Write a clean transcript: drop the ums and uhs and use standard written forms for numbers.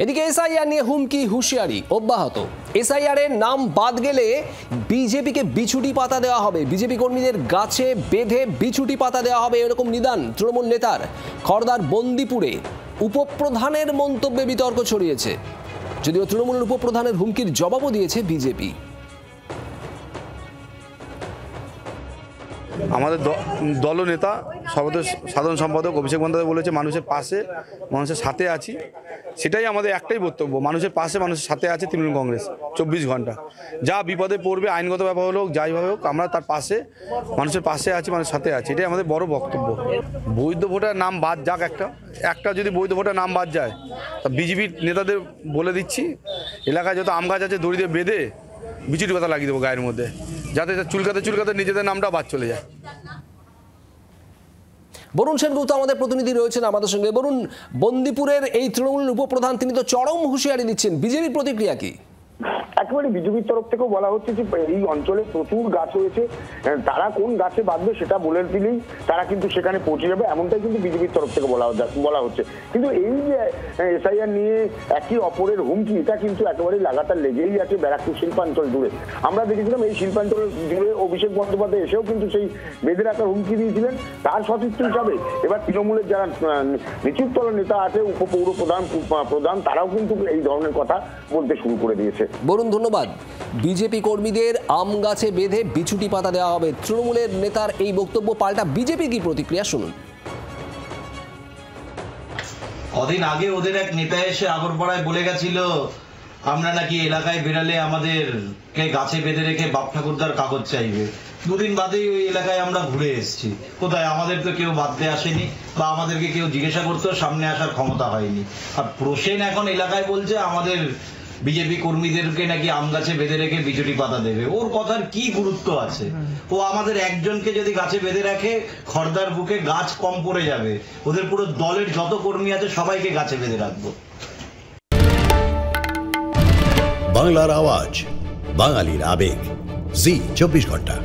এদিকে এসআইআর নিয়ে হুমকি হুঁশিয়ারি অব্যাহত। এসআইআর এর নাম বাদ গেলে বিজেপিকে বিছুটি পাতা দেওয়া হবে, বিজেপি কর্মীদের গাছে বেঁধে বিছুটি পাতা দেওয়া হবে, এরকম নিদান তৃণমূল নেতার। খড়দার বন্দিপুরে উপপ্রধানের মন্তব্যে বিতর্ক ছড়িয়েছে, যদিও তৃণমূলের উপপ্রধানের হুমকির জবাবও দিয়েছে বিজেপি। আমাদের দলনেতা সাধারণ সম্পাদক অভিষেক বন্দ্যোপাধ্যায় বলেছে মানুষের পাশে, মানুষের সাথে আছি। সেটাই আমাদের একটাই বক্তব্য, মানুষের পাশে, মানুষের সাথে আছে তৃণমূল কংগ্রেস 24 ঘন্টা। যা বিপদে পড়বে, আইনগত ব্যাপার হোক, যাইভাবে হোক, আমরা তার পাশে, মানুষের পাশে আছি, মানুষের সাথে আছি। এটাই আমাদের বড় বক্তব্য। বৈধ ভোটার নাম বাদ যাক, একটা যদি বৈধ ভোটার নাম বাদ যায়, তা বিজেপির নেতাদের বলে দিচ্ছি, এলাকায় যত আম গাছ আছে দড়ি দিয়ে বেঁধে বিচুটি পাতা লাগিয়ে দেবো গায়ের মধ্যে, যাতে চুলকাতে নিজেদের নামটা বাদ চলে যায়। বরুণ সেনগুপ্ত আমাদের প্রতিনিধি রয়েছেন আমাদের সঙ্গে। বরুণ, বন্দিপুরের এই তৃণমূলের উপপ্রধান তিনি তো চরম হুঁশিয়ারি দিচ্ছেন, বিজেপির প্রতিক্রিয়া কি? একেবারে বিজেপির তরফ থেকেও বলা হচ্ছে যে এই অঞ্চলে প্রচুর গাছ রয়েছে, তারা কোন গাছে বাঁধবে সেটা বলে দিলেই তারা কিন্তু সেখানে পৌঁছে যাবে, এমনটাই কিন্তু বিজেপির তরফ থেকে বলা হচ্ছে। কিন্তু এই যে এসআইআর নিয়ে একে অপরের হুমকি, এটা কিন্তু একেবারে লাগাতার লেগেই আছে ব্যারাকপুর শিল্পাঞ্চল জুড়ে। আমরা দেখেছিলাম এই শিল্পাঞ্চল জুড়ে অভিষেক বন্দ্যোপাধ্যায় এসেও কিন্তু সেই বেঁধে রাখার হুমকি দিয়েছিলেন। তার সতীর্থ হিসাবে এবার তৃণমূলের যারা নিচুতল নেতা আছে, উপপৌর প্রধান, তারাও কিন্তু এই ধরনের কথা বলতে শুরু করে দিয়েছে। বরুণ, ধন্যবাদ। বিজেপি কর্মীদের আম গাছে বেঁধে বিছুটি পাতা দেওয়া হবে, তৃণমূলের নেতার এই বক্তব্য পাল্টা বিজেপির কি প্রতিক্রিয়া শুনুন। কদিন আগে ওদের এক নেতা এসে আগরপাড়ায় বলে গেছিল আমরা নাকি এলাকায় বেরালে আমাদেরকে গাছে বেঁধে রেখে বাপ ঠাকুরদার কাগজ চাইবে। দুদিন বাদেই ওই এলাকায় আমরা ঘুরে এসেছি। কোথায় আমাদের তো কেউ বাঁধতে আসেনি বা আমাদেরকে কেউ জিজ্ঞাসা করতেও সামনে আসার ক্ষমতা হয়নি। আর প্রসেন এখন এলাকায় বলছে আমাদের বিজেপি কর্মীদেরকে নাকি আম গাছে বেঁধে রেখে বিচুটি পাতা দেবে। ওর কথার কি গুরুত্ব আছে? ও আমাদের একজনকে যদি গাছে বেঁধে রাখে, খড়দার বুকে গাছ কম পড়ে যাবে। ওদের পুরো দলের যত কর্মী আছে সবাইকে গাছে বেঁধে রাখবো। বাংলার আওয়াজ, বাঙালির আবেগ, জি 24 ঘন্টা।